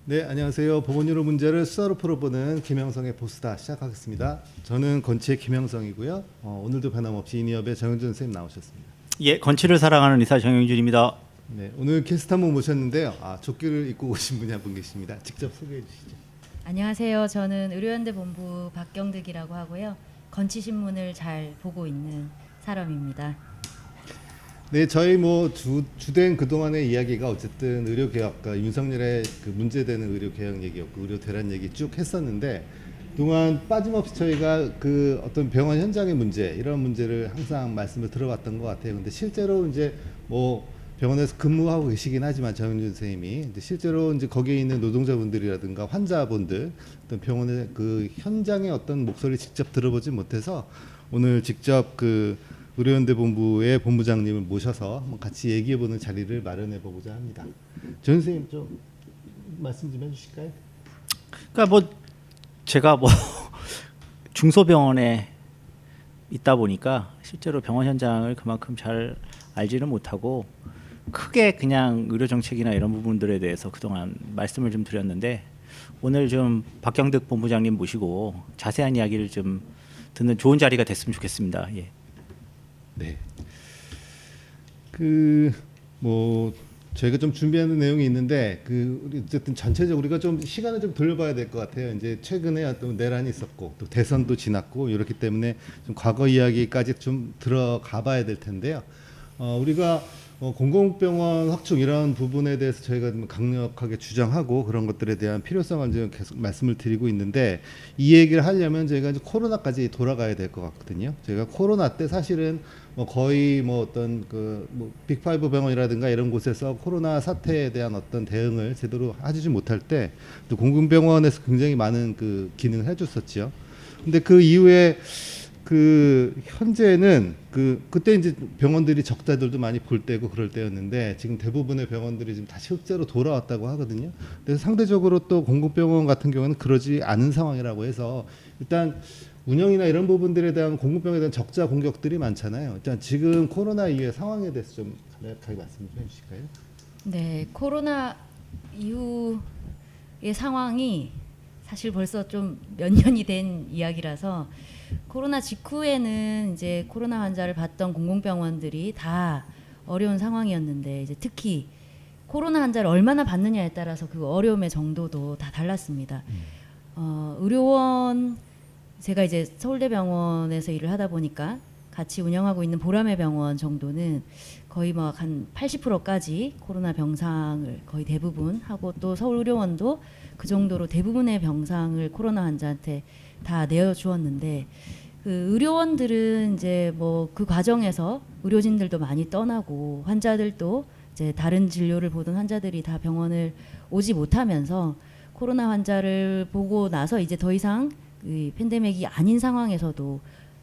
네, 안녕하세요. 보건의료 문제를 수다로 풀어보는 김영성의 보스다 시작하겠습니다. 저는 건치의 김영성이고요. 오늘도 변함없이 이니업의 정영준 선생님 나오셨습니다. 예, 건치를 사랑하는 의사 정영준입니다. 네, 오늘 게스트 한 분 모셨는데요. 조끼를 입고 오신 분이 한 분 계십니다. 직접 소개해 주시죠. 안녕하세요. 저는 의료연대 본부 박경득이라고 하고요. 건치신문을 잘 보고 있는 사람입니다. 네, 저희 주된 그동안의 이야기가 어쨌든 의료개혁과 윤석열의 그 문제되는 의료개혁 얘기였고 의료 대란 얘기 쭉 했었는데 그동안 빠짐없이 저희가 그 어떤 병원 현장의 문제 이런 문제를 항상 말씀을 들어왔던 것 같아요. 근데 실제로 이제 병원에서 근무하고 계시긴 하지만 정윤준 선생님이 이제 실제로 이제 거기에 있는 노동자분들이라든가 환자분들 어떤 병원의 그 현장의 어떤 목소리를 직접 들어보지 못해서 오늘 직접 그 의료연대 본부의 본부장님을 모셔서 한번 같이 얘기해보는 자리를 마련해 보고자 합니다. 정 선생님 좀 말씀 좀 해주실까요? 그러니까 제가 중소병원에 있다 보니까 실제로 병원 현장을 그만큼 잘 알지는 못하고 크게 그냥 의료 정책이나 이런 부분들에 대해서 그동안 말씀을 좀 드렸는데 오늘 좀 박경득 본부장님 모시고 자세한 이야기를 좀 듣는 좋은 자리가 됐으면 좋겠습니다. 예. 네. 저희가 좀 준비하는 내용이 있는데 우리 어쨌든 전체적으로 우리가 좀 시간을 좀 돌려봐야 될 것 같아요. 이제 최근에 어떤 내란이 있었고 또 대선도 지났고 이렇기 때문에 좀 과거 이야기까지 좀 들어가봐야 될 텐데요. 우리가 공공병원 확충 이런 부분에 대해서 저희가 좀 강력하게 주장하고 그런 것들에 대한 필요성을 좀 계속 말씀을 드리고 있는데 이 얘기를 하려면 저희가 이제 코로나까지 돌아가야 될 것 같거든요. 저희가 코로나 때 사실은 거의 어떤 빅5 병원이라든가 이런 곳에서 코로나 사태에 대한 어떤 대응을 제대로 하지 못할 때 또 공공병원에서 굉장히 많은 그 기능을 해줬었죠. 근데 그 이후에 현재는 그때 이제 병원들이 적자들도 많이 볼 때고 그럴 때였는데 지금 대부분의 병원들이 지금 다시 흑자로 돌아왔다고 하거든요. 그래서 상대적으로 또 공공병원 같은 경우는 그러지 않은 상황이라고 해서 일단 운영이나 이런 부분들에 대한 공공병원에 대한 적자 공격들이 많잖아요. 일단 지금 코로나 이후의 상황에 대해서 좀 간략하게 말씀 좀 해주실까요? 네, 코로나 이후의 상황이 사실 벌써 좀 몇 년이 된 이야기라서 코로나 직후에는 이제 코로나 환자를 봤던 공공병원들이 다 어려운 상황이었는데 이제 특히 코로나 환자를 얼마나 받느냐에 따라서 그 어려움의 정도도 다 달랐습니다. 의료원 제가 이제 서울대병원에서 일을 하다 보니까 같이 운영하고 있는 보라매 병원 정도는 거의 한 80%까지 코로나 병상을 거의 대부분 하고 또 서울의료원도 그 정도로 대부분의 병상을 코로나 환자한테 다 내어주었는데 그 의료원들은 이제 그 과정에서 의료진들도 많이 떠나고 환자들도 이제 다른 진료를 보던 환자들이 다 병원을 오지 못하면서 코로나 환자를 보고 나서 이제 더 이상 이 팬데믹이 아닌 상황에서도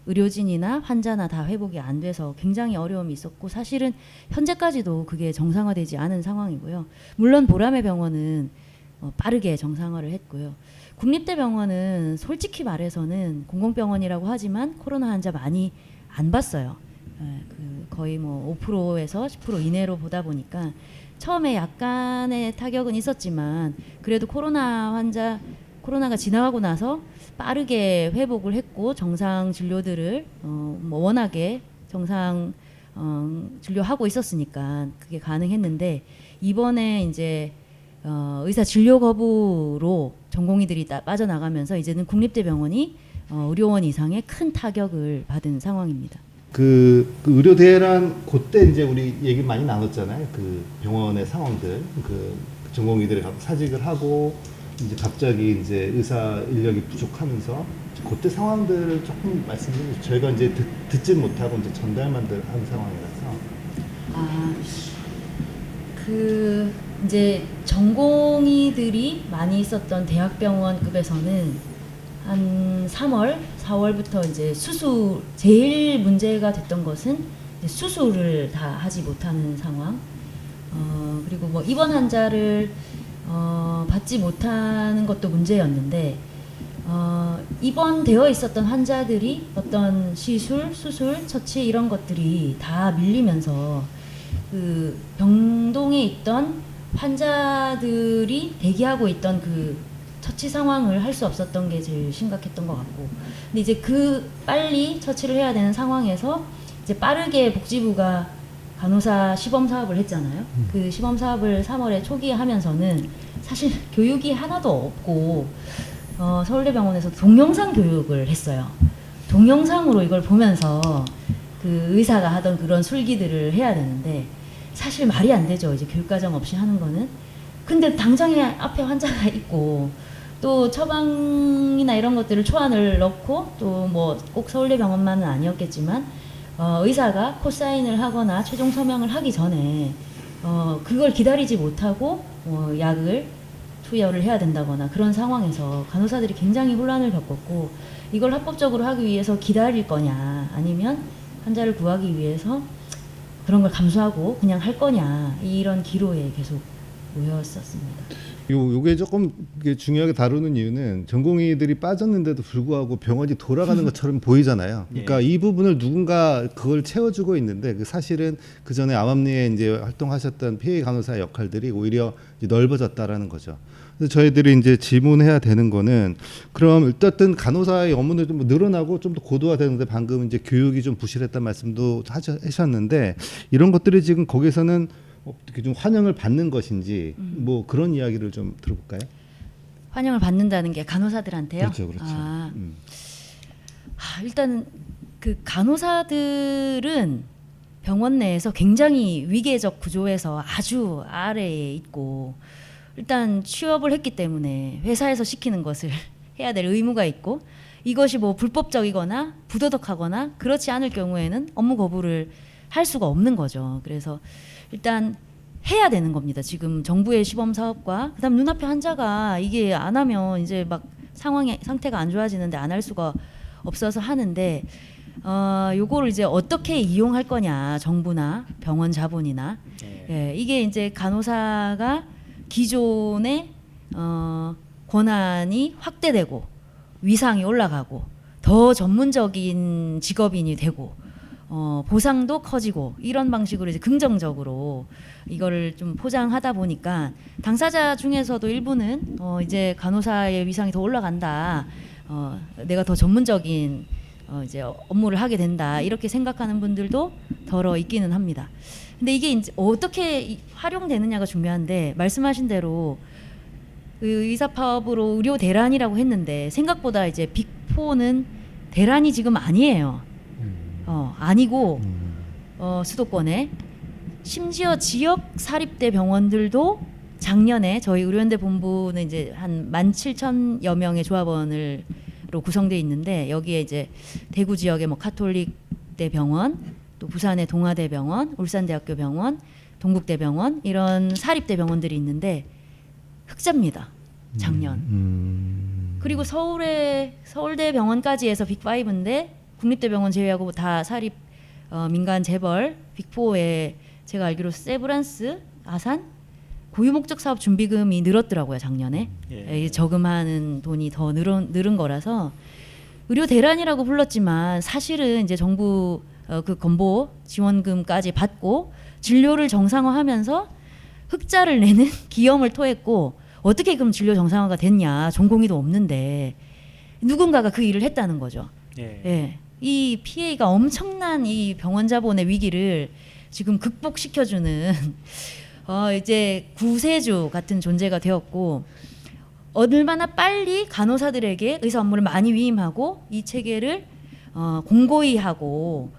의료진이나 환자나 다 회복이 안 돼서 굉장히 어려움이 있었고 사실은 현재까지도 그게 정상화되지 않은 상황이고요. 물론 보라매 병원은 빠르게 정상화를 했고요. 국립대병원은 솔직히 말해서는 공공병원이라고 하지만 코로나 환자 많이 안 봤어요. 거의 5%에서 10% 이내로 보다 보니까 처음에 약간의 타격은 있었지만 그래도 코로나가 지나가고 나서 빠르게 회복을 했고 정상 진료들을 워낙에 정상 진료하고 있었으니까 그게 가능했는데 이번에 이제 의사 진료 거부로 전공의들이 빠져나가면서 이제는 국립대병원이 의료원 이상의 큰 타격을 받은 상황입니다. 그 의료 대란 그때 이제 우리 얘기 많이 나눴잖아요. 그 병원의 상황들, 그 전공의들이 사직을 하고 이제 갑자기 이제 의사 인력이 부족하면서 그때 상황들을 조금 말씀해 주세요. 저희가 이제 듣지 못하고 이제 전달만 한 상황이라서. 이제 전공의들이 많이 있었던 대학병원급에서는 한 3월, 4월부터 이제 제일 문제가 됐던 것은 이제 수술을 다 하지 못하는 상황. 그리고 입원 환자를 받지 못하는 것도 문제였는데 입원되어 있었던 환자들이 어떤 시술, 수술, 처치 이런 것들이 다 밀리면서 그 병동에 있던 환자들이 대기하고 있던 그 처치 상황을 할 수 없었던 게 제일 심각했던 것 같고, 근데 이제 그 빨리 처치를 해야 되는 상황에서 이제 빠르게 복지부가 간호사 시범 사업을 했잖아요. 그 시범 사업을 3월에 초기에 하면서는 사실 교육이 하나도 없고 서울대병원에서 동영상 교육을 했어요. 동영상으로 이걸 보면서 그 의사가 하던 그런 술기들을 해야 되는데 사실 말이 안 되죠. 이제 교육과정 없이 하는 거는. 근데 당장에 앞에 환자가 있고 또 처방이나 이런 것들을 초안을 넣고 또 뭐 꼭 서울대병원만은 아니었겠지만 의사가 코사인을 하거나 최종 서명을 하기 전에 그걸 기다리지 못하고 약을 투여를 해야 된다거나 그런 상황에서 간호사들이 굉장히 혼란을 겪었고, 이걸 합법적으로 하기 위해서 기다릴 거냐 아니면 환자를 구하기 위해서 그런 걸 감수하고 그냥 할 거냐, 이런 기로에 계속 놓였었습니다. 요게 조금 이게 중요하게 다루는 이유는 전공의들이 빠졌는데도 불구하고 병원이 돌아가는 것처럼 보이잖아요. 그러니까 이 부분을 누군가 그걸 채워주고 있는데 그 사실은 그 전에 암암리에 이제 활동하셨던 PA 간호사의 역할들이 오히려 이제 넓어졌다라는 거죠. 그래서 저희들이 이제 질문해야 되는 거는 그럼 일단은 간호사의 업무는 좀 늘어나고 좀 더 고도화되는데 방금 이제 교육이 좀 부실했다는 말씀도 하셨는데 이런 것들이 지금 거기서는 어떻게 좀 환영을 받는 것인지 뭐 그런 이야기를 좀 들어볼까요? 환영을 받는다는 게 간호사들한테요? 그렇죠, 그렇죠. 일단 그 간호사들은 병원 내에서 굉장히 위계적 구조에서 아주 아래에 있고, 일단 취업을 했기 때문에 회사에서 시키는 것을 해야 될 의무가 있고, 이것이 뭐 불법적이거나 부도덕하거나 그렇지 않을 경우에는 업무 거부를 할 수가 없는 거죠. 그래서 일단 해야 되는 겁니다. 지금 정부의 시범 사업과 그다음 눈앞에 환자가 이게 안 하면 이제 막 상태가 안 좋아지는데 안 할 수가 없어서 하는데, 요거를 이제 어떻게 이용할 거냐, 정부나 병원 자본이나. 예, 이게 이제 간호사가 기존의 권한이 확대되고 위상이 올라가고 더 전문적인 직업인이 되고 보상도 커지고 이런 방식으로 이제 긍정적으로 이거를 좀 포장하다 보니까 당사자 중에서도 일부는 이제 간호사의 위상이 더 올라간다, 내가 더 전문적인 이제 업무를 하게 된다, 이렇게 생각하는 분들도 더러 있기는 합니다. 근데 이게 이제 어떻게 활용되느냐가 중요한데, 말씀하신 대로 그 의사 파업으로 의료 대란이라고 했는데 생각보다 이제 빅4는 대란이 지금 아니에요. 아니고 수도권에 심지어 지역 사립대 병원들도 작년에 저희 의료연대 본부는 이제 한 17,000여 명의 조합원으로 구성되어 있는데, 여기에 이제 대구 지역의 뭐 카톨릭대 병원, 또 부산의 동아대 병원, 울산대학교 병원, 동국대 병원, 이런 사립대 병원들이 있는데 흑자입니다. 작년. 그리고 서울대 병원까지 해서 빅5인데 국립대 병원 제외하고 다 사립 민간 재벌 빅4에 제가 알기로 세브란스, 아산 고유 목적 사업 준비금이 늘었더라고요, 작년에. 저금하는 돈이 더 늘은 거라서 의료 대란이라고 불렀지만 사실은 이제 정부 그 건보 지원금까지 받고 진료를 정상화하면서 흑자를 내는 기염을 토했고, 어떻게 그럼 진료 정상화가 됐냐, 전공의도 없는데 누군가가 그 일을 했다는 거죠. 예. 이 PA가 엄청난 이 병원 자본의 위기를 지금 극복시켜주는 이제 구세주 같은 존재가 되었고, 얼마나 빨리 간호사들에게 의사 업무를 많이 위임하고 이 체계를 공고히 하고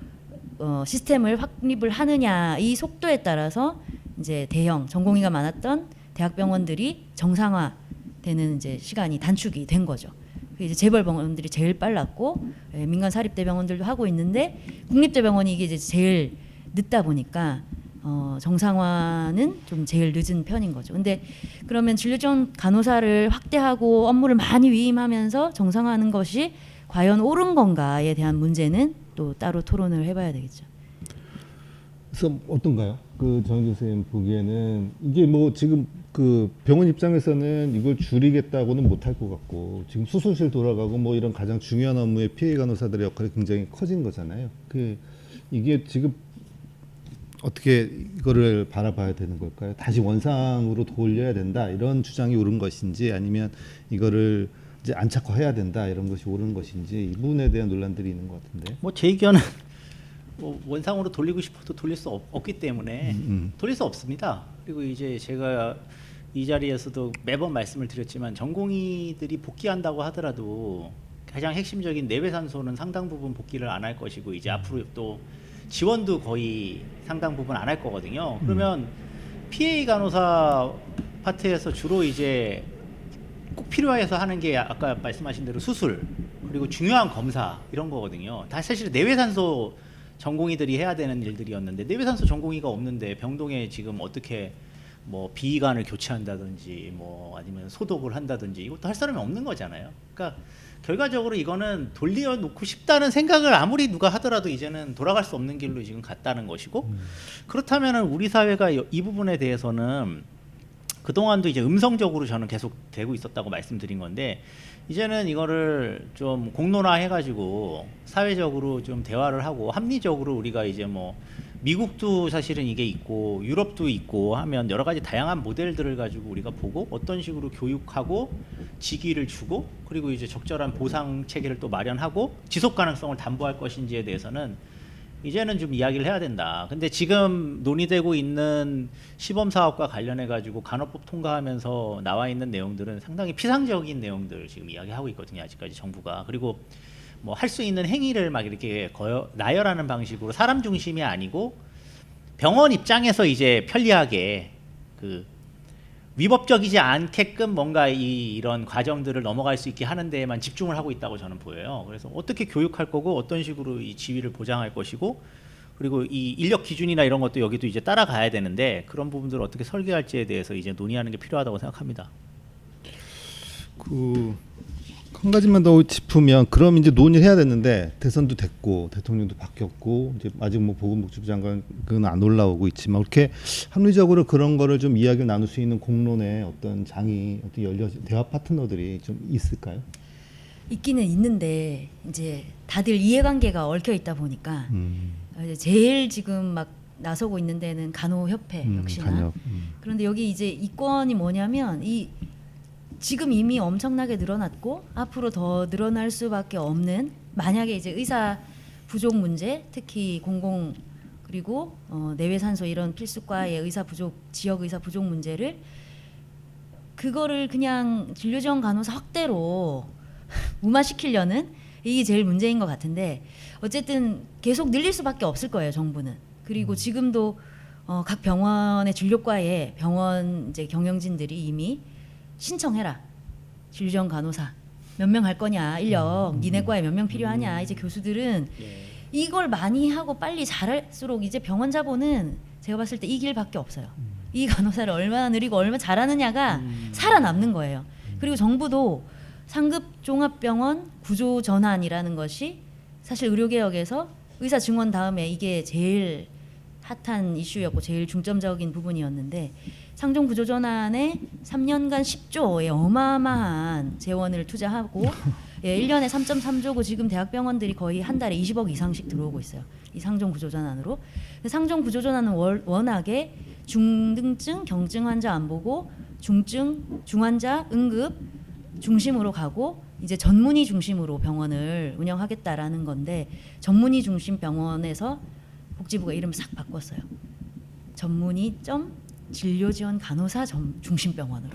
시스템을 확립을 하느냐, 이 속도에 따라서 이제 대형 전공의가 많았던 대학병원들이 정상화되는 이제 시간이 단축이 된 거죠. 이제 재벌 병원들이 제일 빨랐고, 민간 사립대 병원들도 하고 있는데 국립대 병원이 이게 이제 제일 늦다 보니까 정상화는 좀 제일 늦은 편인 거죠. 근데 그러면 진료 지원 간호사를 확대하고 업무를 많이 위임하면서 정상화하는 것이 과연 옳은 건가에 대한 문제는 또 따로 토론을 해봐야 되겠죠. 그래서 어떤가요? 그 정 교수님 보기에는 이게 뭐 지금 그 병원 입장에서는 이걸 줄이겠다고는 못할 것 같고, 지금 수술실 돌아가고 뭐 이런 가장 중요한 업무에 피해 간호사들의 역할이 굉장히 커진 거잖아요. 그 이게 지금 어떻게 이거를 바라봐야 되는 걸까요? 다시 원상으로 돌려야 된다 이런 주장이 옳은 것인지 아니면 이거를 이제 안착화해야 된다 이런 것이 옳은 것인지 이 부분에 대한 논란들이 있는 것 같은데. 뭐 제 의견은 뭐 원상으로 돌리고 싶어도 돌릴 수 없기 때문에 돌릴 수 없습니다. 그리고 이제 제가 이 자리에서도 매번 말씀을 드렸지만 전공의들이 복귀한다고 하더라도 가장 핵심적인 내외산소는 상당 부분 복귀를 안 할 것이고 이제 앞으로 또 지원도 거의 상당 부분 안 할 거거든요. 그러면 PA 간호사 파트에서 주로 이제 꼭 필요해서 하는 게 아까 말씀하신 대로 수술 그리고 중요한 검사 이런 거거든요. 다 사실 내외산소 전공의들이 해야 되는 일들이었는데 내외산소 전공의가 없는데 병동에 지금 어떻게 뭐 비관을 교체한다든지 뭐 아니면 소독을 한다든지 이것도 할 사람이 없는 거잖아요. 그러니까 결과적으로 이거는 돌려놓고 싶다는 생각을 아무리 누가 하더라도 이제는 돌아갈 수 없는 길로 지금 갔다는 것이고 그렇다면은 우리 사회가 이 부분에 대해서는 그동안도 이제 음성적으로 저는 계속 되고 있었다고 말씀드린 건데 이제는 이거를 좀 공론화해가지고 사회적으로 좀 대화를 하고 합리적으로 우리가 이제 뭐 미국도 사실은 이게 있고 유럽도 있고 하면 여러 가지 다양한 모델들을 가지고 우리가 보고 어떤 식으로 교육하고 직위를 주고 그리고 이제 적절한 보상 체계를 또 마련하고 지속 가능성을 담보할 것인지에 대해서는 이제는 좀 이야기를 해야 된다. 근데 지금 논의되고 있는 시범 사업과 관련해 가지고 간호법 통과하면서 나와 있는 내용들은 상당히 피상적인 내용들 지금 이야기하고 있거든요. 아직까지 정부가. 그리고 뭐 할 수 있는 행위를 막 이렇게 나열하는 방식으로 사람 중심이 아니고 병원 입장에서 이제 편리하게 그 위법적이지 않게끔 뭔가 이런 과정들을 넘어갈 수 있게 하는 데에만 집중을 하고 있다고 저는 보여요. 그래서 어떻게 교육할 거고 어떤 식으로 이 지위를 보장할 것이고 그리고 이 인력 기준이나 이런 것도 여기도 이제 따라가야 되는데 그런 부분들을 어떻게 설계할지에 대해서 이제 논의하는 게 필요하다고 생각합니다. 한 가지만 더 짚으면 그럼 이제 논의를 해야 되는데 대선도 됐고 대통령도 바뀌었고 이제 아직 뭐 보건복지부 장관은 안 올라오고 있지만 그렇게 합리적으로 그런 거를 좀 이야기를 나눌 수 있는 공론의 어떤 장이 어떤 대화 파트너들이 좀 있을까요? 있기는 있는데 이제 다들 이해관계가 얽혀 있다 보니까 이제 제일 지금 막 나서고 있는 데는 간호협회 역시나. 간협. 그런데 여기 이제 이권이 뭐냐면 지금 이미 엄청나게 늘어났고 앞으로 더 늘어날 수밖에 없는 만약에 이제 의사 부족 문제 특히 공공 그리고 내외산소 이런 필수과의 의사 부족 지역 의사 부족 문제를 그거를 그냥 진료지원 간호사 확대로 무마시키려는 이게 제일 문제인 것 같은데 어쨌든 계속 늘릴 수밖에 없을 거예요 정부는. 그리고 지금도 각 병원의 진료과에 병원 이제 경영진들이 이미 신청해라. 진료지원 간호사 몇 명 할 거냐 인력 니네 과에 몇 명 필요하냐 이제 교수들은 이걸 많이 하고 빨리 잘할수록 이제 병원 자본은 제가 봤을 때 이 길밖에 없어요. 이 간호사를 얼마나 느리고 얼마나 잘하느냐가 살아남는 거예요. 그리고 정부도 상급 종합병원 구조 전환이라는 것이 사실 의료개혁에서 의사 증원 다음에 이게 제일 핫한 이슈였고 제일 중점적인 부분이었는데 상종 구조 전환에 3년간 10조의 어마어마한 재원을 투자하고 1년에 3.3조고 지금 대학병원들이 거의 한 달에 20억 이상씩 들어오고 있어요. 이 상종 구조 전환으로. 상종 구조 전환은 워낙에 중등증, 경증 환자 안 보고 중증, 중환자, 응급 중심으로 가고 이제 전문의 중심으로 병원을 운영하겠다라는 건데 전문의 중심 병원에서 복지부가 이름 싹 바꿨어요. 전문의 진료지원 간호사 중심병원으로.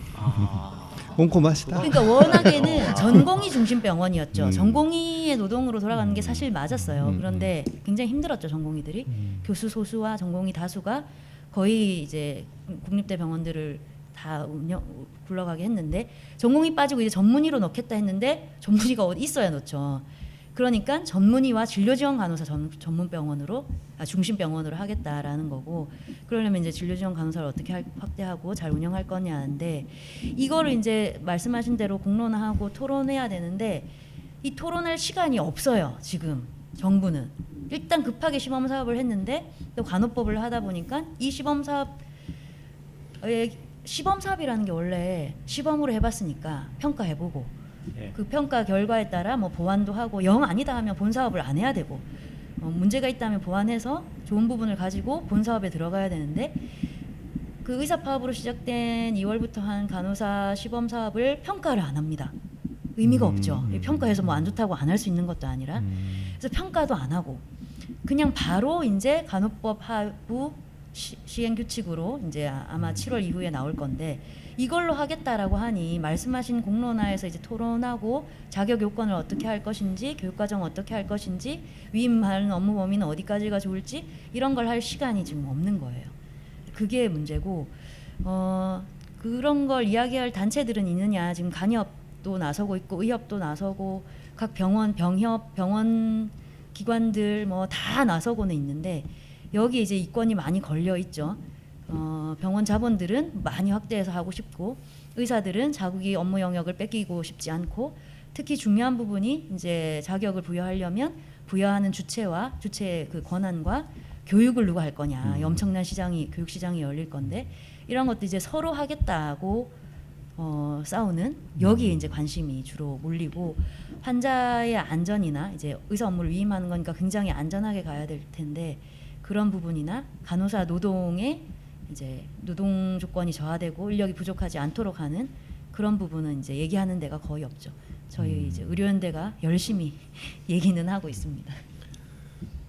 꼼꼼하시다. 그러니까 워낙에는 전공의 중심병원이었죠. 전공의의 노동으로 돌아가는 게 사실 맞았어요. 그런데 굉장히 힘들었죠 전공의들이. 교수 소수와 전공의 다수가 거의 이제 국립대 병원들을 다 굴러가게 했는데 전공의 빠지고 이제 전문의로 넣겠다 했는데 전문의가 어디 있어야 넣죠. 그러니까 전문의와 진료지원 간호사 전문병원으로 중심병원으로 하겠다라는 거고 그러려면 이제 진료지원 간호사를 어떻게 확대하고 잘 운영할 거냐인데 이거를 이제 말씀하신 대로 공론화하고 토론해야 되는데 이 토론할 시간이 없어요 지금 정부는. 일단 급하게 시범 사업을 했는데 또 간호법을 하다 보니까 이 시범 사업이라는 게 원래 시범으로 해봤으니까 평가해보고 그 평가 결과에 따라 뭐 보완도 하고 영 아니다 하면 본 사업을 안 해야 되고 문제가 있다면 보완해서 좋은 부분을 가지고 본 사업에 들어가야 되는데 그 의사 파업으로 시작된 2월부터 한 간호사 시범 사업을 평가를 안 합니다. 의미가 없죠. 평가해서 뭐 안 좋다고 안 할 수 있는 것도 아니라 그래서 평가도 안 하고 그냥 바로 이제 간호법 하부 시행 규칙으로 이제 아마 7월 이후에 나올 건데 이걸로 하겠다라고 하니 말씀하신 공론화에서 이제 토론하고 자격 요건을 어떻게 할 것인지 교육 과정 어떻게 할 것인지 위임하는 업무 범위는 어디까지가 좋을지 이런 걸 할 시간이 지금 없는 거예요. 그게 문제고 그런 걸 이야기할 단체들은 있느냐. 지금 간협도 나서고 있고 의협도 나서고 각 병원 병협 병원 기관들 뭐 다 나서고는 있는데 여기 이제 이권이 많이 걸려 있죠. 병원 자본들은 많이 확대해서 하고 싶고 의사들은 자국이 업무 영역을 뺏기고 싶지 않고 특히 중요한 부분이 이제 자격을 부여하려면 부여하는 주체와 주체의 그 권한과 교육을 누가 할 거냐. 엄청난 시장이 교육 시장이 열릴 건데 이런 것도 이제 서로 하겠다고 싸우는 여기에 이제 관심이 주로 몰리고 환자의 안전이나 이제 의사 업무를 위임하는 거니까 굉장히 안전하게 가야 될 텐데 그런 부분이나 간호사 노동의 이제 노동 조건이 저하되고 인력이 부족하지 않도록 하는 그런 부분은 이제 얘기하는 데가 거의 없죠. 저희 이제 의료연대가 열심히 얘기는 하고 있습니다.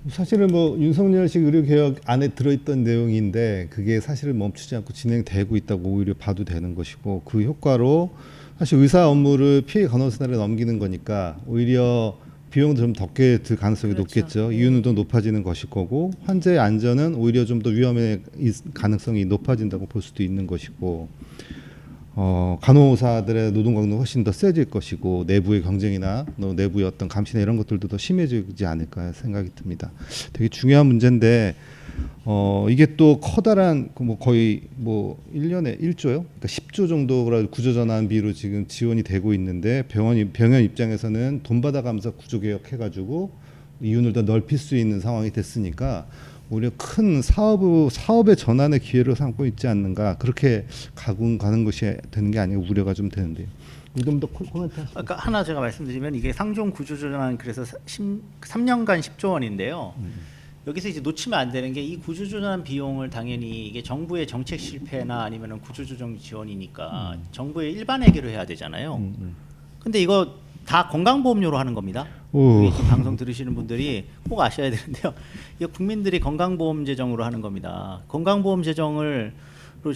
사실은 뭐 윤석열식 의료개혁 안에 들어있던 내용인데 그게 사실은 멈추지 않고 진행되고 있다고 오히려 봐도 되는 것이고 그 효과로 사실 의사 업무를 피해 간호사들에 넘기는 거니까 오히려 비용도 좀 덕게 들 가능성이 그렇죠. 높겠죠. 이윤도 높아지는 것일 거고 환자의 안전은 오히려 좀 더 위험의 가능성이 높아진다고 볼 수도 있는 것이고 간호사들의 노동 강도는 훨씬 더 세질 것이고 내부의 경쟁이나 내부의 어떤 감시나 이런 것들도 더 심해지지 않을까 생각이 듭니다. 되게 중요한 문제인데 이게 또 커다란 뭐 거의 뭐 1년에 1조요? 그러니까 10조 정도라 구조전환비로 지금 지원이 되고 있는데 병원 입장에서는 돈 받아가면서 구조개혁 해가지고 이윤을 더 넓힐 수 있는 상황이 됐으니까 오히려 큰 사업의 전환의 기회로 삼고 있지 않는가 그렇게 가는 것이 되는 게 아니고 우려가 좀 되는데요. 좀 더 코멘트 하시죠. 아까 하나 제가 말씀드리면 이게 상종 구조조정안 그래서 3년간 10조 원인데요. 여기서 이제 놓치면 안 되는 게 이 구조조정안 비용을 당연히 이게 정부의 정책 실패나 아니면은 구조조정 지원이니까 정부의 일반 회계로 해야 되잖아요. 근데 이거 다 건강보험료로 하는 겁니다. 우리 지금 방송 들으시는 분들이 꼭 아셔야 되는데요. 이거 국민들이 건강보험 재정으로 하는 겁니다. 건강보험 재정을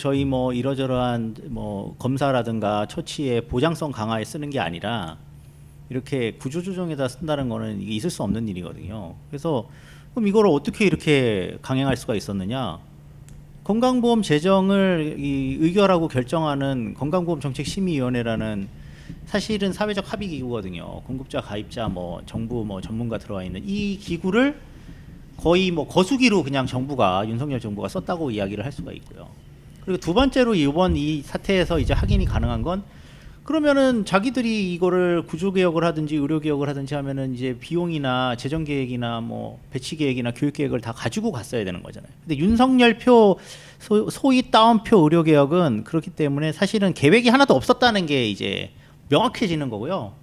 저희 뭐 이러저러한 뭐 검사라든가 처치의 보장성 강화에 쓰는 게 아니라 이렇게 구조조정에다 쓴다는 거는 이게 있을 수 없는 일이거든요. 그래서 그럼 이걸 어떻게 이렇게 강행할 수가 있었느냐? 건강보험 재정을 의결하고 결정하는 건강보험정책심의위원회라는 사실은 사회적 합의 기구거든요. 공급자, 가입자, 뭐 정부, 뭐 전문가 들어와 있는 이 기구를 거의 뭐 거수기로 그냥 정부가 윤석열 정부가 썼다고 이야기를 할 수가 있고요. 그리고 두 번째로 이번 이 사태에서 이제 확인이 가능한 건 그러면은 자기들이 이거를 구조개혁을 하든지 의료개혁을 하든지 하면은 이제 비용이나 재정계획이나 뭐 배치계획이나 교육계획을 다 가지고 갔어야 되는 거잖아요. 근데 윤석열표 소위 다운표 의료개혁은 그렇기 때문에 사실은 계획이 하나도 없었다는 게 이제 명확해지는 거고요.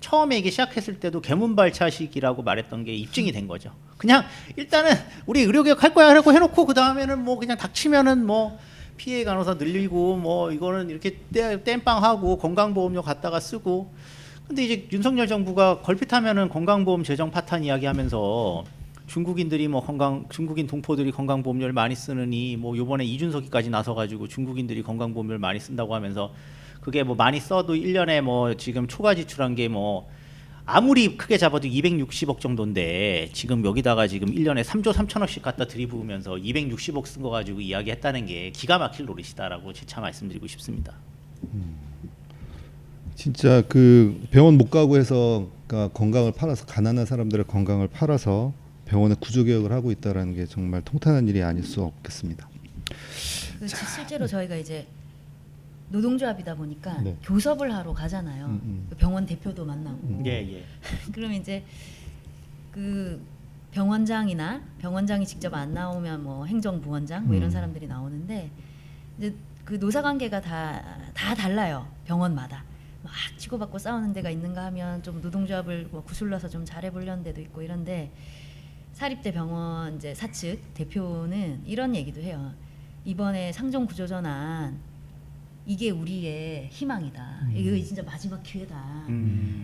처음에 이게 시작했을 때도 개문발차식이라고 말했던 게 입증이 된 거죠. 그냥 일단은 우리 의료개혁 할 거야 하고 해놓고 그 다음에는 뭐 그냥 닥치면은 뭐 피해 간호사 늘리고 뭐 이거는 이렇게 땜빵하고 건강보험료 갖다가 쓰고 근데 이제 윤석열 정부가 걸핏하면은 건강보험 재정 파탄 이야기하면서 중국인들이 뭐 중국인 동포들이 건강보험료를 많이 쓰느니 뭐 요번에 이준석이까지 나서가지고 중국인들이 건강보험료를 많이 쓴다고 하면서 그게 뭐 많이 써도 1년에 뭐 지금 초과 지출한 게 뭐 아무리 크게 잡아도 260억 정도인데 지금 여기다가 지금 1년에 3조 3천억씩 갖다 들이부으면서 260억 쓴 거 가지고 이야기했다는 게 기가 막힐 노릇이다라고 재차 말씀드리고 싶습니다. 진짜 그 병원 못 가고 해서 그러니까 건강을 팔아서 가난한 사람들의 건강을 팔아서 병원의 구조개혁을 하고 있다는 게 정말 통탄한 일이 아닐 수 없겠습니다. 실제로 저희가 이제 노동조합이다 보니까 네. 교섭을 하러 가잖아요. 병원 대표도 만나고. 예. 그럼 이제 그 병원장이나 병원장이 직접 안 나오면 뭐 행정부원장 뭐 이런 사람들이 나오는데 이제 그 노사관계가 다 달라요. 병원마다 막 치고받고 싸우는 데가 있는가 하면 좀 노동조합을 뭐 구슬러서 좀 잘해보려는 데도 있고 이런데 사립대 병원 이제 사측 대표는 이런 얘기도 해요. 이번에 상종 구조전환 이게 우리의 희망이다. 이거 진짜 마지막 기회다.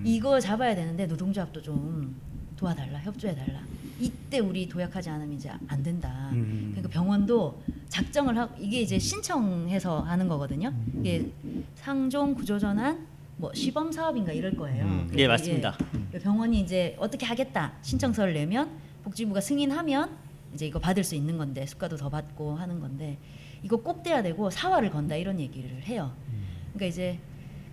이거 잡아야 되는데 노동조합도 좀 도와달라, 협조해달라. 이때 우리 도약하지 않으면 이제 안 된다. 그러니까 병원도 작정을 하고 이게 이제 신청해서 하는 거거든요. 이게 상종 구조전환 뭐 시범 사업인가 이럴 거예요. 예, 맞습니다. 병원이 이제 어떻게 하겠다 신청서를 내면 복지부가 승인하면 이제 이거 받을 수 있는 건데 수가도 더 받고 하는 건데 이거 꼭 돼야 되고 사활을 건다 이런 얘기를 해요. 그러니까 이제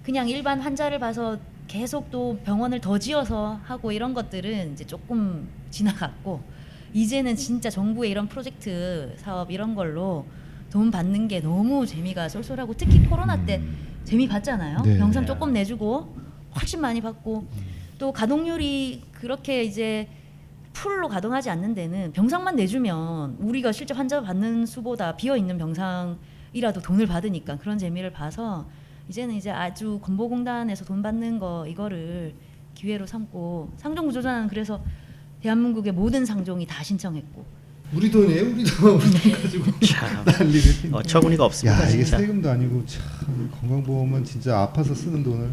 그냥 일반 환자를 봐서 계속 또 병원을 더 지어서 하고 이런 것들은 이제 조금 지나갔고 이제는 진짜 정부의 이런 프로젝트 사업 이런 걸로 돈 받는 게 너무 재미가 쏠쏠하고 특히 코로나 때 재미 봤잖아요. 네. 병상 조금 내주고 훨씬 많이 받고 또 가동률이 그렇게 이제 풀로 가동하지 않는 데는 병상만 내주면 우리가 실제 환자 받는 수보다 비어 있는 병상이라도 돈을 받으니까 그런 재미를 봐서 이제는 이제 아주 건보공단에서 돈 받는 거 이거를 기회로 삼고 상종 구조전환은 그래서 대한민국의 모든 상종이 다 신청했고 우리 돈이에요, 우리 돈. 우리 돈 가지고 참 난리를. 어처구니가 없습니다. 야, 이게 진짜. 세금도 아니고 참 건강보험은 진짜 아파서 쓰는 돈을.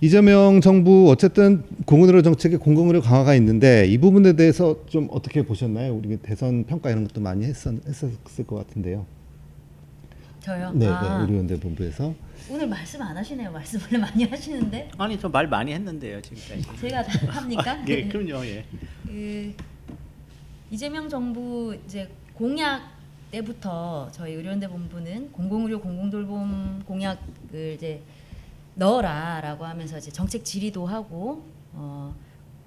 이재명 정부 어쨌든 공공의료 정책에 공공의료 강화가 있는데 이 부분에 대해서 좀 어떻게 보셨나요? 우리 대선 평가 이런 것도 많이 했었을 것 같은데요. 저요. 네, 아, 네, 의료연대 본부에서. 오늘 말씀 안 하시네요. 말씀 원래 많이 하시는데 아니 저 말 많이 했는데요 지금까지. 제가 다 합니까? 예, 그럼요. 예. 그 이재명 정부 이제 공약 때부터 저희 의료연대 본부는 공공의료 공공돌봄 공약을 이제 넣어라라고 하면서 이제 정책 질의도 하고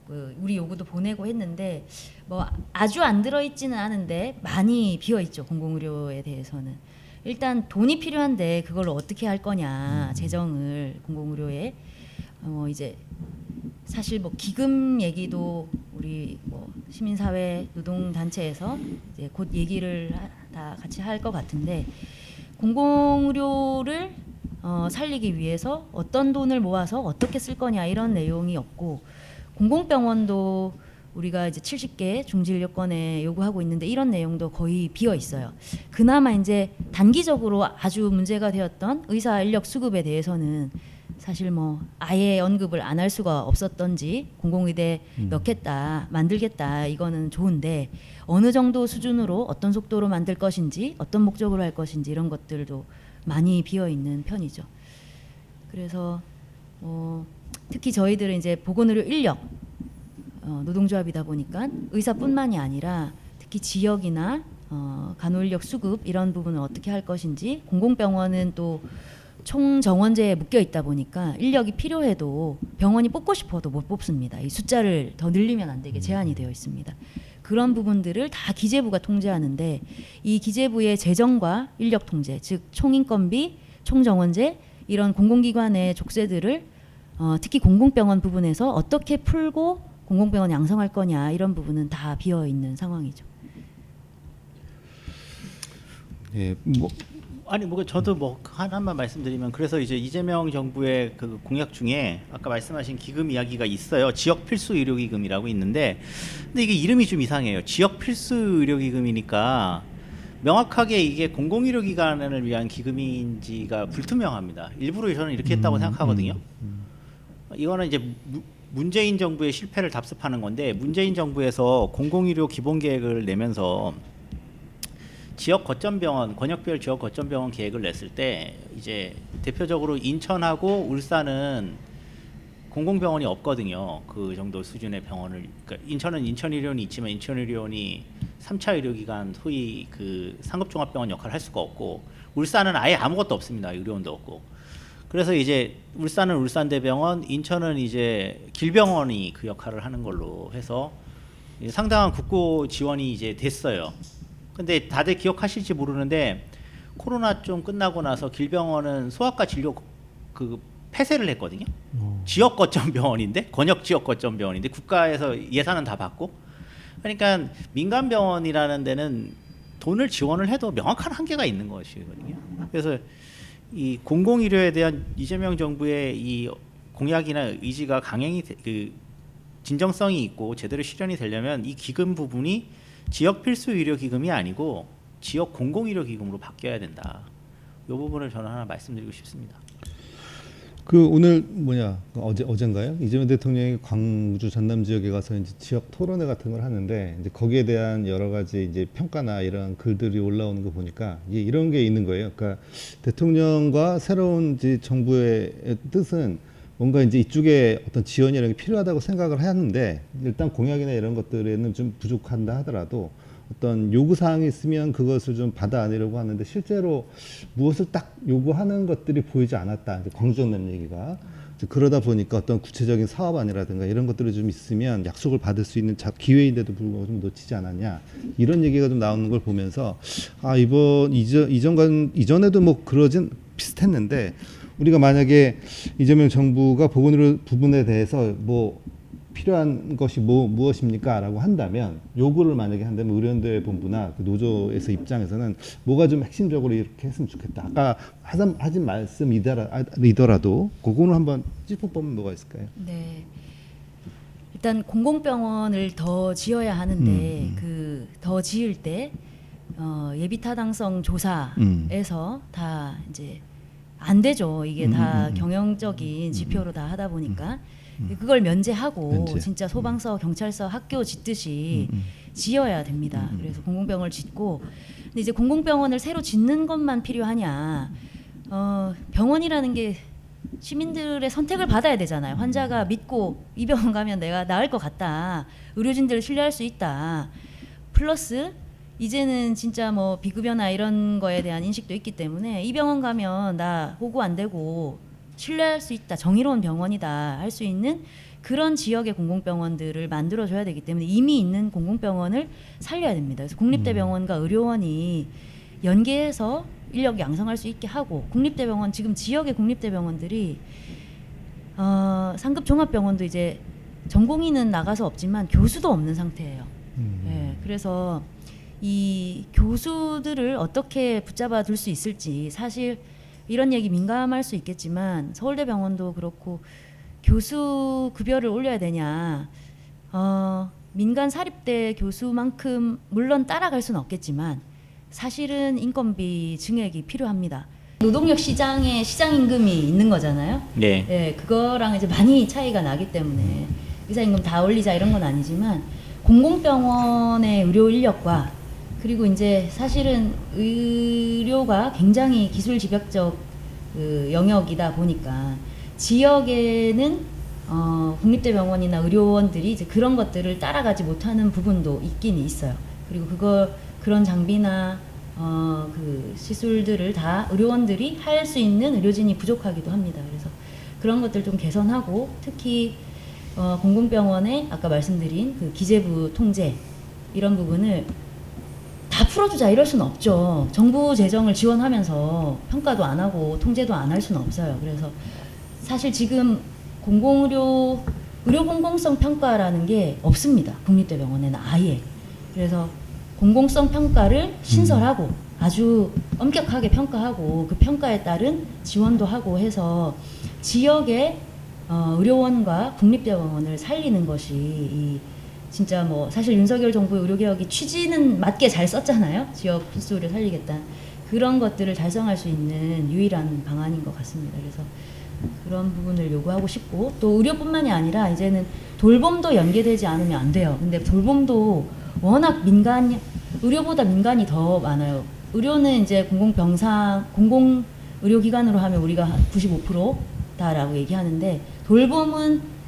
그 우리 요구도 보내고 했는데 뭐 아주 안 들어있지는 않은데 많이 비어 있죠 공공의료에 대해서는. 일단 돈이 필요한데 그걸 어떻게 할 거냐 재정을 공공의료에 이제 사실 뭐 기금 얘기도 우리 뭐 시민사회 노동단체에서 이제 곧 얘기를 다 같이 할 것 같은데 공공의료를 살리기 위해서 어떤 돈을 모아서 어떻게 쓸 거냐 이런 내용이 없고 공공병원도 우리가 이제 70개 중진료권에 요구하고 있는데 이런 내용도 거의 비어 있어요. 그나마 이제 단기적으로 아주 문제가 되었던 의사 인력 수급에 대해서는 사실 뭐 아예 언급을 안 할 수가 없었던지 공공의대 넣겠다 만들겠다 이거는 좋은데 어느 정도 수준으로 어떤 속도로 만들 것인지 어떤 목적으로 할 것인지 이런 것들도 많이 비어 있는 편이죠. 그래서 특히 저희들은 이제 보건의료 인력 노동조합이다 보니까 의사뿐만이 아니라 특히 지역이나 간호인력 수급 이런 부분을 어떻게 할 것인지 공공병원은 또 총정원제에 묶여 있다 보니까 인력이 필요해도 병원이 뽑고 싶어도 못 뽑습니다. 이 숫자를 더 늘리면 안 되게 제한이 되어 있습니다. 그런 부분들을 다 기재부가 통제하는데 이 기재부의 재정과 인력 통제, 즉 총인건비, 총정원제 이런 공공기관의 족쇄들을 특히 공공병원 부분에서 어떻게 풀고 공공병원 양성할 거냐 이런 부분은 다 비어 있는 상황이죠. 예, 뭐 아니 뭐 저도 뭐 하나만 말씀드리면 그래서 이제 이재명 정부의 그 공약 중에 아까 말씀하신 기금 이야기가 있어요. 지역 필수 의료기금이라고 있는데 근데 이게 이름이 좀 이상해요. 지역 필수 의료기금이니까 명확하게 이게 공공의료기관을 위한 기금인지가 불투명합니다. 일부러 저는 이렇게 했다고 생각하거든요. 이거는 이제 문재인 정부의 실패를 답습하는 건데 문재인 정부에서 공공의료 기본계획을 내면서 지역 거점병원, 권역별 지역 거점병원 계획을 냈을 때 이제 대표적으로 인천하고 울산은 공공병원이 없거든요. 그 정도 수준의 병원을 그러니까 인천은 인천의료원이 있지만 인천의료원이 3차 의료기관 소위 그 상급종합병원 역할을 할 수가 없고 울산은 아예 아무것도 없습니다. 의료원도 없고. 그래서 이제 울산은 울산대병원, 인천은 이제 길병원이 그 역할을 하는 걸로 해서 상당한 국고 지원이 이제 됐어요. 근데 다들 기억하실지 모르는데 코로나 좀 끝나고 나서 길병원은 소아과 진료 그 폐쇄를 했거든요. 지역 거점 병원인데 권역 지역 거점 병원인데 국가에서 예산은 다 받고 그러니까 민간 병원이라는 데는 돈을 지원을 해도 명확한 한계가 있는 것이거든요. 그래서 이 공공의료에 대한 이재명 정부의 이 공약이나 의지가 강행이 진정성이 있고 제대로 실현이 되려면 이 기금 부분이 지역 필수 의료 기금이 아니고 지역 공공 의료 기금으로 바뀌어야 된다. 이 부분을 저는 하나 말씀드리고 싶습니다. 그 오늘 어젠가요? 이재명 대통령이 광주 전남 지역에 가서 이제 지역 토론회 같은 걸 하는데 이제 거기에 대한 여러 가지 이제 평가나 이런 글들이 올라오는 거 보니까 이게 이런 게 있는 거예요. 그러니까 대통령과 새로운 이제 정부의 뜻은 뭔가 이제 이쪽에 어떤 지원이 이런 게 필요하다고 생각을 하는데 일단 공약이나 이런 것들에는 좀 부족한다 하더라도 어떤 요구 사항이 있으면 그것을 좀 받아내려고 하는데 실제로 무엇을 딱 요구하는 것들이 보이지 않았다. 이제 광주 전남 얘기가 이제 그러다 보니까 어떤 구체적인 사업안이라든가 이런 것들이 좀 있으면 약속을 받을 수 있는 기회인데도 불구하고 좀 놓치지 않았냐 이런 얘기가 좀 나오는 걸 보면서 아 이전에도 뭐 그러진 비슷했는데 우리가 만약에 이재명 정부가 보건의료 부분에 대해서 뭐 필요한 것이 무엇입니까? 라고 한다면 요구를 만약에 한다면 의료연대 본부나 그 노조에서 입장에서는 뭐가 좀 핵심적으로 이렇게 했으면 좋겠다. 아까 하신 말씀이더라도 그거는 한번 짚어보면 뭐가 있을까요? 네. 일단 공공병원을 더 지어야 하는데 그 더 지을 때 예비 타당성 조사에서 다 이제 안 되죠. 이게 다 경영적인 지표로 다 하다 보니까 그걸 면제하고 진짜 소방서, 경찰서, 학교 짓듯이 지어야 됩니다. 그래서 공공병원을 짓고 근데 이제 공공병원을 새로 짓는 것만 필요하냐? 병원이라는 게 시민들의 선택을 받아야 되잖아요. 환자가 믿고 이 병원 가면 내가 나을 것 같다. 의료진들을 신뢰할 수 있다. 플러스 이제는 진짜 뭐 비급여나 이런 거에 대한 인식도 있기 때문에 이 병원 가면 나 호구 안 되고 신뢰할 수 있다. 정의로운 병원이다. 할 수 있는 그런 지역의 공공병원들을 만들어줘야 되기 때문에 이미 있는 공공병원을 살려야 됩니다. 그래서 국립대병원과 의료원이 연계해서 인력 양성할 수 있게 하고 국립대병원 지금 지역의 국립대병원들이 상급 종합병원도 이제 전공의는 나가서 없지만 교수도 없는 상태예요. 네, 그래서 이 교수들을 어떻게 붙잡아 둘 수 있을지 사실 이런 얘기 민감할 수 있겠지만 서울대병원도 그렇고 교수 급여를 올려야 되냐 민간 사립대 교수만큼 물론 따라갈 수는 없겠지만 사실은 인건비 증액이 필요합니다. 노동력 시장에 시장 임금이 있는 거잖아요. 네. 네, 그거랑 이제 많이 차이가 나기 때문에 의사 임금 다 올리자 이런 건 아니지만 공공병원의 의료 인력과 그리고 이제 사실은 의료가 굉장히 기술 집약적 그 영역이다 보니까 지역에는 국립대병원이나 의료원들이 이제 그런 것들을 따라가지 못하는 부분도 있긴 있어요. 그리고 그런 장비나 그 시술들을 다 의료원들이 할 수 있는 의료진이 부족하기도 합니다. 그래서 그런 것들 좀 개선하고 특히 공공병원의 아까 말씀드린 그 기재부 통제 이런 부분을 다 풀어주자 이럴 수는 없죠. 정부 재정을 지원하면서 평가도 안 하고 통제도 안 할 수는 없어요. 그래서 사실 지금 의료 공공성 평가라는 게 없습니다. 국립대병원에는 아예. 그래서 공공성 평가를 신설하고 아주 엄격하게 평가하고 그 평가에 따른 지원도 하고 해서 지역의 의료원과 국립대병원을 살리는 것이 진짜 뭐 사실 윤석열 정부의 의료개혁이 취지는 맞게 잘 썼잖아요. 지역 필수를 살리겠다. 그런 것들을 달성할 수 있는 유일한 방안인 것 같습니다. 그래서 그런 부분을 요구하고 싶고 또 의료뿐만이 아니라 이제는 돌봄도 연계되지 않으면 안 돼요. 근데 돌봄도 워낙 의료보다 민간이 더 많아요. 의료는 이제 공공의료기관으로 하면 우리가 95%다라고 얘기하는데 돌봄은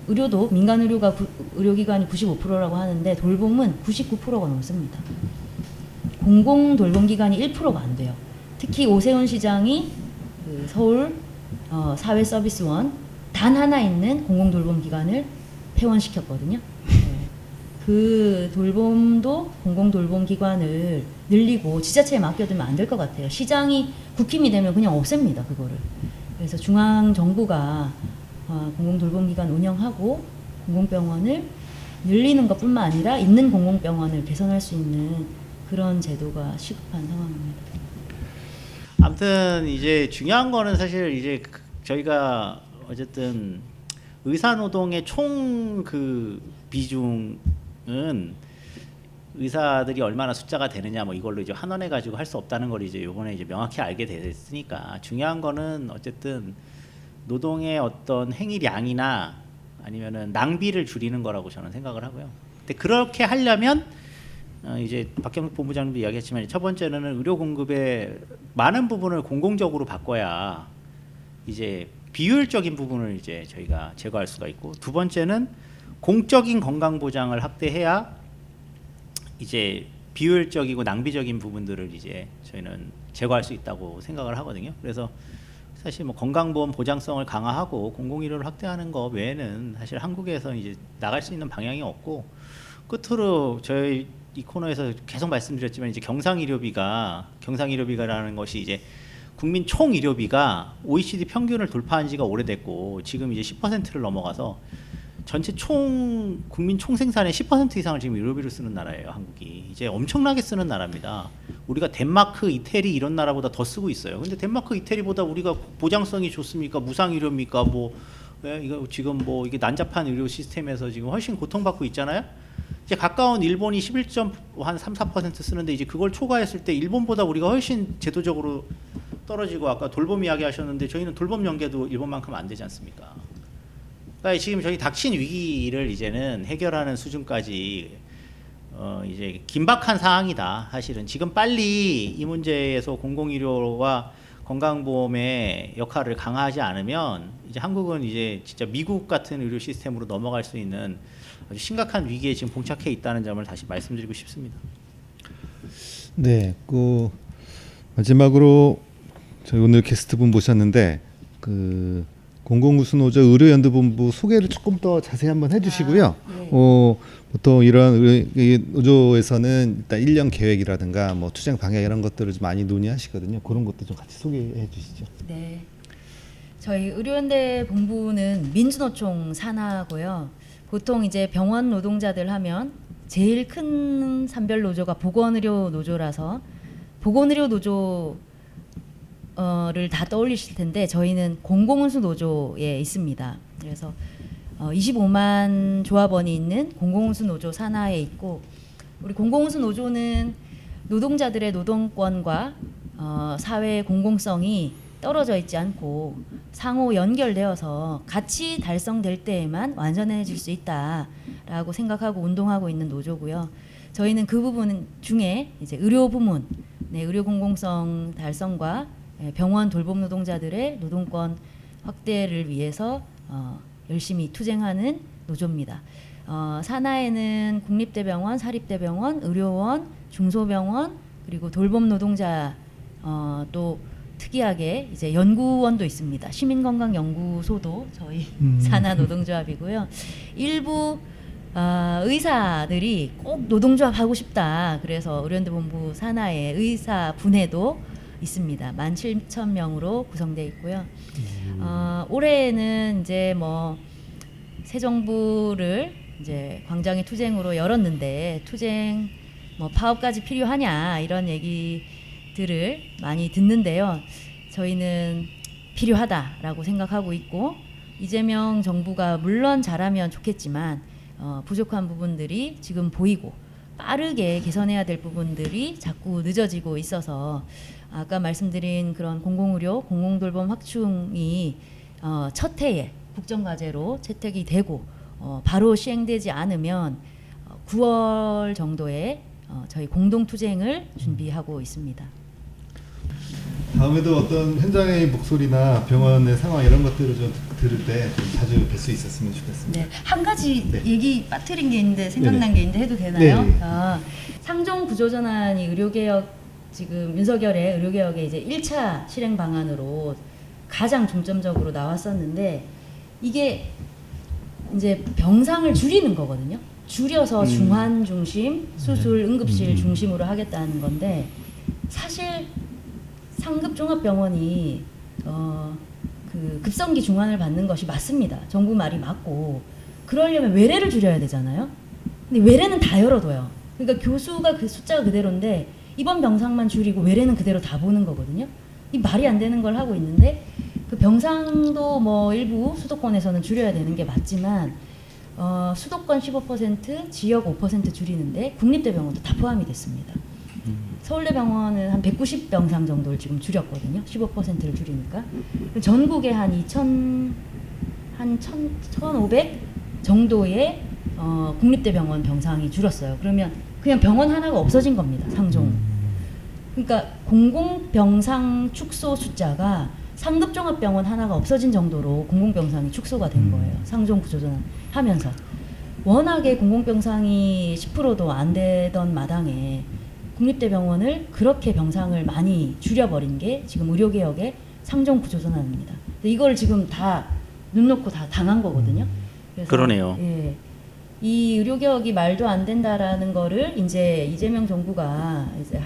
의료도 민간 의료기관이 95%라고 하는데 돌봄은 99%가 넘습니다. 공공 돌봄기관이 1%가 안 돼요. 특히 오세훈 시장이 그 서울 사회서비스원 단 하나 있는 공공 돌봄기관을 폐원시켰거든요. 그 돌봄도 공공 돌봄기관을 늘리고 지자체에 맡겨두면 안 될 것 같아요. 시장이 국힘이 되면 그냥 없앱니다. 그거를. 그래서 중앙 정부가 공공돌봄기관 운영하고 공공병원을 늘리는 것뿐만 아니라 있는 공공병원을 개선할 수 있는 그런 제도가 시급한 상황입니다. 아무튼 이제 중요한 거는 사실 이제 저희가 어쨌든 의사 노동의 총 그 비중은 의사들이 얼마나 숫자가 되느냐 뭐 이걸로 이제 환원해 가지고 할 수 없다는 걸 이제 요번에 이제 명확히 알게 됐으니까 중요한 거는 어쨌든 노동의 어떤 행위량이나 아니면은 낭비를 줄이는 거라고 저는 생각을 하고요. 근데 그렇게 하려면 이제 박경록 본부장님도 이야기했지만 첫 번째는 의료 공급의 많은 부분을 공공적으로 바꿔야 이제 비효율적인 부분을 이제 저희가 제거할 수가 있고, 두 번째는 공적인 건강 보장을 확대해야 이제 비효율적이고 낭비적인 부분들을 이제 저희는 제거할 수 있다고 생각을 하거든요. 그래서 사실 뭐 건강보험 보장성을 강화하고 공공의료를 확대하는 거 외에는 사실 한국에서 이제 나갈 수 있는 방향이 없고, 끝으로 저희 이 코너에서 계속 말씀드렸지만 이제 경상의료비가라는 것이 이제 국민 총 의료비가 OECD 평균을 돌파한 지가 오래됐고 지금 이제 10%를 넘어가서 전체 국민 총 생산의 10% 이상을 지금 의료비로 쓰는 나라예요. 한국이 이제 엄청나게 쓰는 나라입니다. 우리가 덴마크, 이태리 이런 나라보다 더 쓰고 있어요. 근데 덴마크, 이태리보다 우리가 보장성이 좋습니까? 무상 의료입니까? 뭐 이거 지금 뭐 이게 난잡한 의료 시스템에서 지금 훨씬 고통받고 있잖아요. 이제 가까운 일본이 11.3~4% 쓰는데 이제 그걸 초과했을 때 일본보다 우리가 훨씬 제도적으로 떨어지고, 아까 돌봄 이야기 하셨는데 저희는 돌봄 연계도 일본만큼 안 되지 않습니까? 그러니까 지금 저희 닥친 위기를 이제는 해결하는 수준까지 이제 긴박한 상황이다. 사실은 지금 빨리 이 문제에서 공공의료와 건강보험의 역할을 강화하지 않으면 이제 한국은 이제 진짜 미국 같은 의료 시스템으로 넘어갈 수 있는 아주 심각한 위기에 지금 봉착해 있다는 점을 다시 말씀드리고 싶습니다. 네, 그 마지막으로 저희 오늘 게스트분 모셨는데 그 공공우수노조 의료연두본부 소개를 조금 더 자세히 한번 해주시고요. 네. 보통 이런 이 노조에서는 일단 1년 계획이라든가 뭐 투쟁 방향 이런 것들을 좀 많이 논의하시거든요. 그런 것도 좀 같이 소개해 주시죠. 네. 저희 의료연대 본부는 민주노총 산하고요. 보통 이제 병원 노동자들 하면 제일 큰 산별 노조가 보건의료 노조라서 보건의료 노조 를 다 떠올리실 텐데 저희는 공공운수 노조에 있습니다. 그래서 25만 조합원이 있는 공공운수 노조 산하에 있고, 우리 공공운수 노조는 노동자들의 노동권과 사회의 공공성이 떨어져 있지 않고 상호 연결되어서 같이 달성될 때에만 완전해질 수 있다라고 생각하고 운동하고 있는 노조고요. 저희는 그 부분 중에 이제 의료 부문, 의료 공공성 달성과 병원 돌봄 노동자들의 노동권 확대를 위해서 열심히 투쟁하는 노조입니다. 산하에는 국립대병원, 사립대병원, 의료원, 중소병원, 그리고 돌봄 노동자 또 특이하게 이제 연구원도 있습니다. 시민건강연구소도 저희 산하 노동조합이고요. 일부 의사들이 꼭 노동조합 하고 싶다. 그래서 의료연대본부 산하에 의사 분회도 있습니다. 17,000명으로 구성되어 있고요. 올해는 이제 뭐 새 정부를 이제 광장의 투쟁으로 열었는데 투쟁 뭐 파업까지 필요하냐 이런 얘기들을 많이 듣는데요. 저희는 필요하다라고 생각하고 있고, 이재명 정부가 물론 잘하면 좋겠지만 부족한 부분들이 지금 보이고 빠르게 개선해야 될 부분들이 자꾸 늦어지고 있어서 아까 말씀드린 그런 공공의료, 공공돌봄 확충이 첫 해에 국정과제로 채택이 되고 바로 시행되지 않으면 9월 정도에 저희 공동투쟁을 준비하고 있습니다. 다음에도 어떤 현장의 목소리나 병원의 상황 이런 것들을 좀 들을 때 좀 자주 뵐 수 있었으면 좋겠습니다. 네, 한 가지 네. 얘기 빠뜨린 게 있는데 생각난 네네. 게 있는데 해도 되나요? 네네. 상정 구조전환이 의료개혁, 지금 윤석열의 의료개혁의 이제 1차 실행 방안으로 가장 중점적으로 나왔었는데, 이게 이제 병상을 줄이는 거거든요. 줄여서 중환 중심, 수술, 응급실 중심으로 하겠다는 건데, 사실 상급 종합병원이 그 급성기 중환을 받는 것이 맞습니다. 정부 말이 맞고, 그러려면 외래를 줄여야 되잖아요. 근데 외래는 다 열어둬요. 그러니까 교수가 그 숫자가 그대로인데 입원 병상만 줄이고 외래는 그대로 다 보는 거거든요. 이 말이 안 되는 걸 하고 있는데, 그 병상도 뭐 일부 수도권에서는 줄여야 되는 게 맞지만 수도권 15%, 지역 5% 줄이는데 국립대병원도 다 포함이 됐습니다. 서울대병원은 한 190병상 정도를 지금 줄였거든요. 15%를 줄이니까 전국에 한 1,500 정도의 국립대병원 병상이 줄었어요. 그러면 그냥 병원 하나가 없어진 겁니다. 상종. 그러니까 공공병상 축소 숫자가 상급종합병원 하나가 없어진 정도로 공공병상이 축소가 된 거예요. 상종 구조전환 하면서. 워낙에 공공병상이 10%도 안 되던 마당에 국립대병원을 그렇게 병상을 많이 줄여버린 게 지금 의료개혁의 상종 구조전환입니다. 이걸 지금 다 눈 놓고 다 당한 거거든요. 그래서 그러네요. 예, 이 의료개혁이 말도 안 된다라는 거를 이제 이재명 정부가 이제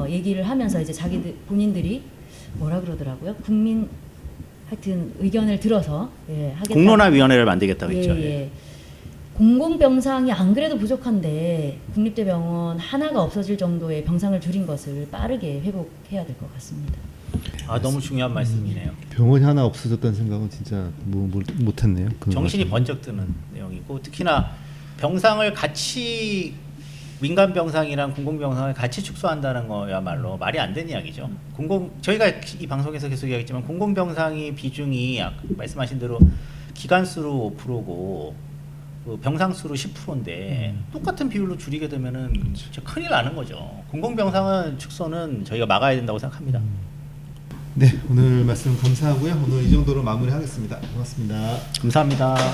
얘기를 하면서 이제 본인들이 뭐라 그러더라고요. 국민 하여튼 의견을 들어서 하겠다. 공론화위원회를 만들겠다고 예, 했죠. 예. 공공병상이 안 그래도 부족한데 국립대병원 하나가 없어질 정도의 병상을 줄인 것을 빠르게 회복해야 될 것 같습니다. 너무 중요한 말씀이네요. 병원이 하나 없어졌다는 생각은 진짜 못했네요. 정신이 번쩍 드는 내용이고 특히나 병상을 같이 민간 병상이랑 공공 병상을 같이 축소한다는 거야말로 말이 안 되는 이야기죠. 저희가 이 방송에서 계속 이야기했지만 공공 병상이 비중이 말씀하신 대로 기관수로 5%고 병상 수로 10%인데 똑같은 비율로 줄이게 되면은 진짜 큰일 나는 거죠. 공공 병상은 축소는 저희가 막아야 된다고 생각합니다. 네, 오늘 말씀 감사하고요. 오늘 이 정도로 마무리하겠습니다. 고맙습니다. 감사합니다.